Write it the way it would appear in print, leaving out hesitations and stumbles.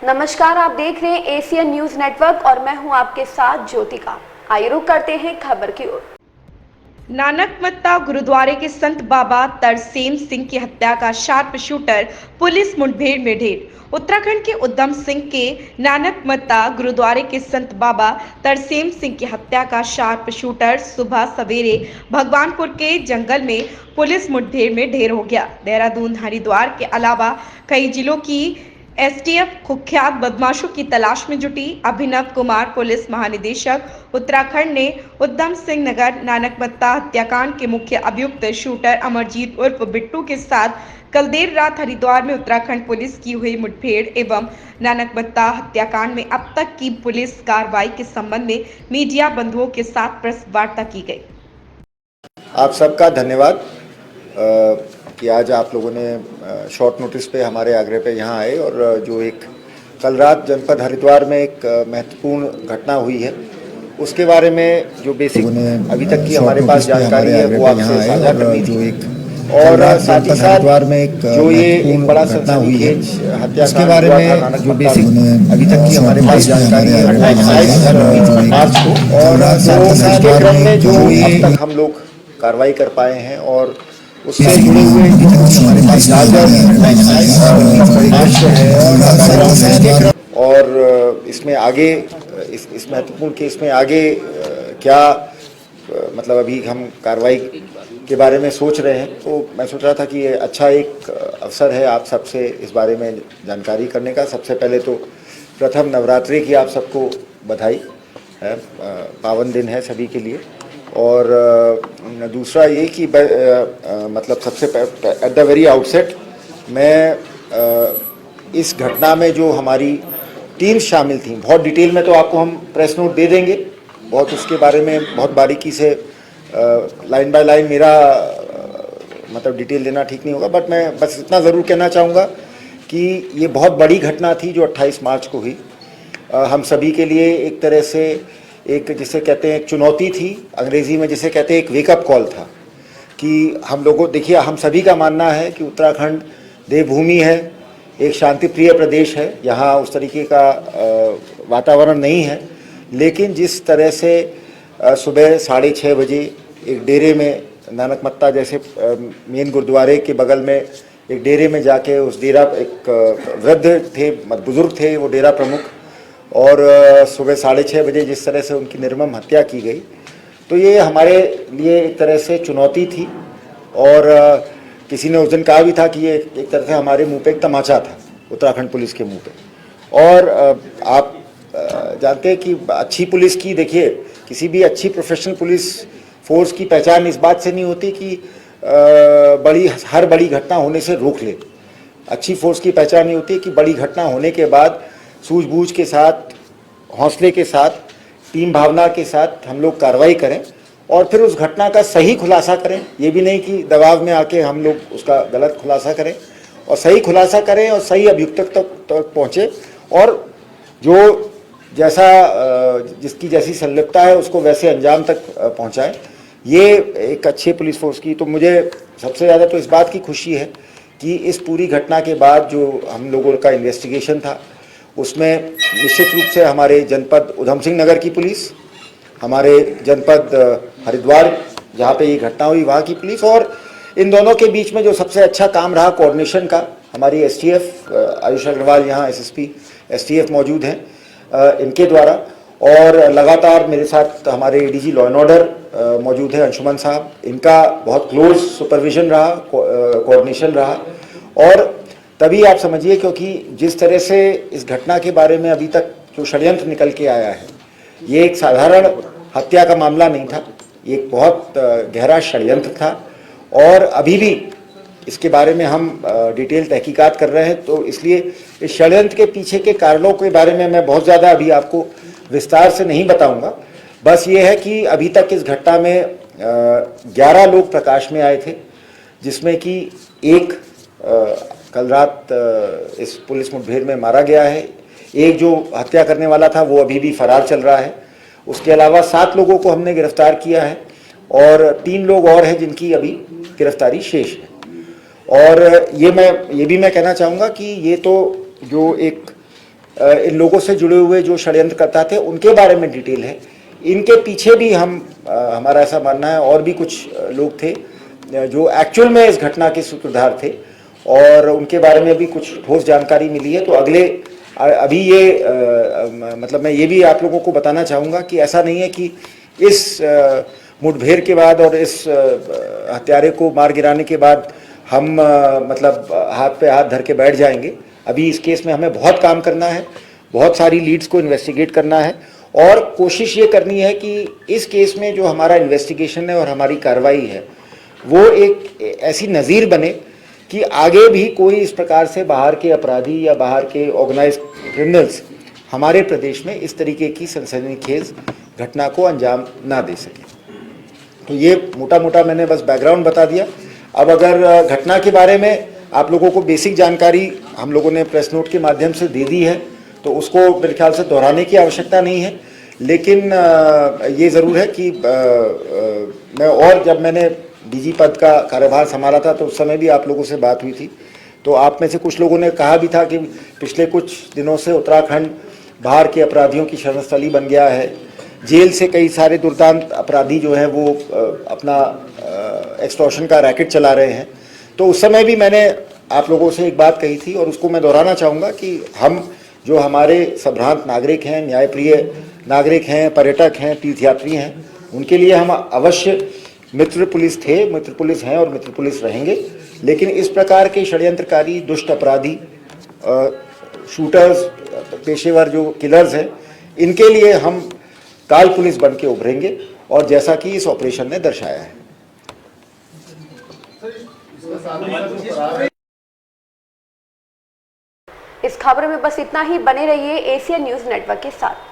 नमस्कार, आप देख रहे हैं एशियन न्यूज नेटवर्क और मैं हूं आपके साथ ज्योतिका। आइए रुक करते हैं खबर की ओर। नानकमत्ता गुरुद्वारे के संत बाबा तरसेम सिंह की हत्या का शार्प शूटर पुलिस मुठभेड़ में ढेर। उत्तराखंड के उधम सिंह के नानकमत्ता गुरुद्वारे के संत बाबा तरसेम सिंह की हत्या का शार्प शूटर सुबह सवेरे भगवानपुर के जंगल में पुलिस मुठभेड़ में ढेर हो गया। देहरादून, हरिद्वार के अलावा कई जिलों की एसटीएफ कुख्यात बदमाशों की तलाश में जुटी। अभिनव कुमार पुलिस महानिदेशक उत्तराखंड ने उधम सिंह नगर नानकमत्ता हत्याकांड के मुख्य अभियुक्त शूटर अमरजीत उर्फ बिट्टू के साथ कल देर रात हरिद्वार में उत्तराखंड पुलिस की हुई मुठभेड़ एवं नानकमत्ता हत्याकांड में अब तक की पुलिस कार्रवाई के संबंध में मीडिया बंधुओं के साथ प्रेस वार्ता की गई। आप सबका धन्यवाद कि आज आप लोगों ने शॉर्ट नोटिस पे हमारे आग्रह पे यहाँ आए और जो एक कल रात जनपद हरिद्वार में एक महत्वपूर्ण घटना हुई है उसके बारे में जो बेसिक अभी तक की हमारे पास जानकारी है वो आपसे साझा करनी थी और साथ ही साथ जो ये एक बड़ा सनसनीखेज हत्याकांड के बारे में जो बेसिक अभी तक की हमारे पास जानकारी है 28 मार्च को और उसके क्रम में जो अब तक हम लोग कार्रवाई कर पाए हैं और उससे जुड़े हुए हमारे पास है और इसमें आगे इस महत्वपूर्ण केस में आगे क्या मतलब अभी हम कार्रवाई के बारे में सोच रहे हैं। तो मैं सोच रहा था कि ये अच्छा एक अवसर है आप सबसे इस बारे में जानकारी करने का। सबसे पहले तो प्रथम नवरात्रि की आप सबको बधाई है, पावन दिन है सभी के लिए। और दूसरा ये कि मतलब सबसे एट द वेरी आउटसेट मैं इस घटना में जो हमारी टीम शामिल थी, बहुत डिटेल में तो आपको हम प्रेस नोट दे देंगे, बहुत उसके बारे में बहुत बारीकी से लाइन बाय लाइन मेरा मतलब डिटेल देना ठीक नहीं होगा, बट मैं बस इतना ज़रूर कहना चाहूँगा कि ये बहुत बड़ी घटना थी जो 28 मार्च को हुई। हम सभी के लिए एक तरह से एक जिसे कहते हैं एक चुनौती थी, अंग्रेज़ी में जिसे कहते हैं एक वेकअप कॉल था कि हम लोगों देखिए हम सभी का मानना है कि उत्तराखंड देवभूमि है, एक शांति प्रिय प्रदेश है, यहाँ उस तरीके का वातावरण नहीं है। लेकिन जिस तरह से सुबह 6:30 बजे एक डेरे में नानकमत्ता जैसे मेन गुरुद्वारे के बगल में एक डेरे में जाके उस डेरा एक वृद्ध थे, बुजुर्ग थे वो डेरा प्रमुख, और सुबह 6:30 बजे जिस तरह से उनकी निर्मम हत्या की गई, तो ये हमारे लिए एक तरह से चुनौती थी। और किसी ने उस दिन कहा भी था कि ये एक तरह से हमारे मुंह पे एक तमाचा था, उत्तराखंड पुलिस के मुंह पे। और आप जानते हैं कि अच्छी पुलिस की, देखिए किसी भी अच्छी प्रोफेशनल पुलिस फोर्स की पहचान इस बात से नहीं होती कि हर बड़ी घटना होने से रोक ले। अच्छी फोर्स की पहचान ये होती है कि बड़ी घटना होने के बाद सूझबूझ के साथ, हौसले के साथ, टीम भावना के साथ हम लोग कार्रवाई करें और फिर उस घटना का सही खुलासा करें। ये भी नहीं कि दबाव में आके हम लोग उसका गलत खुलासा करें, और सही खुलासा करें और सही अभियुक्त तक पहुँचे और जो जैसा जिसकी जैसी संलिप्तता है उसको वैसे अंजाम तक पहुँचाएं। ये एक अच्छे पुलिस फोर्स की, तो मुझे सबसे ज़्यादा तो इस बात की खुशी है कि इस पूरी घटना के बाद जो हम लोगों का इन्वेस्टिगेशन था उसमें निश्चित रूप से हमारे जनपद उधम सिंह नगर की पुलिस, हमारे जनपद हरिद्वार जहाँ पे ये घटना हुई वहाँ की पुलिस, और इन दोनों के बीच में जो सबसे अच्छा काम रहा कोऑर्डिनेशन का, हमारी एसटीएफ आयुष अग्रवाल यहाँ एसएसपी एसटीएफ मौजूद हैं इनके द्वारा, और लगातार मेरे साथ हमारे एडीजी लॉ एंड ऑर्डर मौजूद है अंशुमन साहब, इनका बहुत क्लोज सुपरविजन रहा, कोऑर्डिनेशन रहा। और तभी आप समझिए, क्योंकि जिस तरह से इस घटना के बारे में अभी तक जो षड्यंत्र निकल के आया है, ये एक साधारण हत्या का मामला नहीं था, ये एक बहुत गहरा षड्यंत्र था और अभी भी इसके बारे में हम डिटेल तहकीकात कर रहे हैं। तो इसलिए इस षड्यंत्र के पीछे के कारणों के बारे में मैं बहुत ज़्यादा अभी आपको विस्तार से नहीं बताऊंगा। बस ये है कि अभी तक इस घटना में 11 लोग प्रकाश में आए थे, जिसमें कि एक कल रात इस पुलिस मुठभेड़ में मारा गया है, एक जो हत्या करने वाला था वो अभी भी फरार चल रहा है। उसके अलावा 7 लोगों को हमने गिरफ्तार किया है और 3 लोग और हैं जिनकी अभी गिरफ्तारी शेष है। और ये भी मैं कहना चाहूँगा कि ये तो जो एक इन लोगों से जुड़े हुए जो षड्यंत्रकर्ता थे उनके बारे में डिटेल है। इनके पीछे भी हमारा ऐसा मानना है और भी कुछ लोग थे जो एक्चुअल में इस घटना के सूत्रधार थे और उनके बारे में भी कुछ ठोस जानकारी मिली है। तो अभी ये मतलब मैं ये भी आप लोगों को बताना चाहूँगा कि ऐसा नहीं है कि इस मुठभेड़ के बाद और इस हत्यारे को मार गिराने के बाद हम मतलब हाथ पे हाथ धर के बैठ जाएंगे। अभी इस केस में हमें बहुत काम करना है, बहुत सारी लीड्स को इन्वेस्टिगेट करना है और कोशिश ये करनी है कि इस केस में जो हमारा इन्वेस्टिगेशन है और हमारी कार्रवाई है वो एक ऐसी नज़ीर बने कि आगे भी कोई इस प्रकार से बाहर के अपराधी या बाहर के ऑर्गेनाइज्ड क्रिमिनल्स हमारे प्रदेश में इस तरीके की सनसनीखेज घटना को अंजाम ना दे सके। तो ये मोटा मोटा मैंने बस बैकग्राउंड बता दिया। अब अगर घटना के बारे में आप लोगों को बेसिक जानकारी हम लोगों ने प्रेस नोट के माध्यम से दे दी है तो उसको मेरे ख्याल से दोहराने की आवश्यकता नहीं है, लेकिन ये ज़रूर है कि मैं और जब मैंने डीजी पद का कार्यभार संभाला था तो उस समय भी आप लोगों से बात हुई थी। तो आप में से कुछ लोगों ने कहा भी था कि पिछले कुछ दिनों से उत्तराखंड बाहर के अपराधियों की शरणस्थली बन गया है। जेल से कई सारे दुर्दांत अपराधी जो हैं वो अपना एक्सटॉर्शन का रैकेट चला रहे हैं। तो उस समय भी मैंने आप लोगों से एक बात कही थी और उसको मैं दोहराना चाहूँगा कि हम जो हमारे सभ्रांत नागरिक हैं, न्यायप्रिय नागरिक हैं, पर्यटक हैं, तीर्थयात्री हैं, उनके लिए हम अवश्य मित्र पुलिस थे, मित्र पुलिस हैं और मित्र पुलिस रहेंगे। लेकिन इस प्रकार के षड्यंत्रकारी दुष्ट अपराधी शूटर्स, पेशेवर जो किलर्स हैं, इनके लिए हम काल पुलिस बन के उभरेंगे और जैसा कि इस ऑपरेशन ने दर्शाया है। इस खबर में बस इतना ही। बने रहिए एशियन न्यूज नेटवर्क के साथ।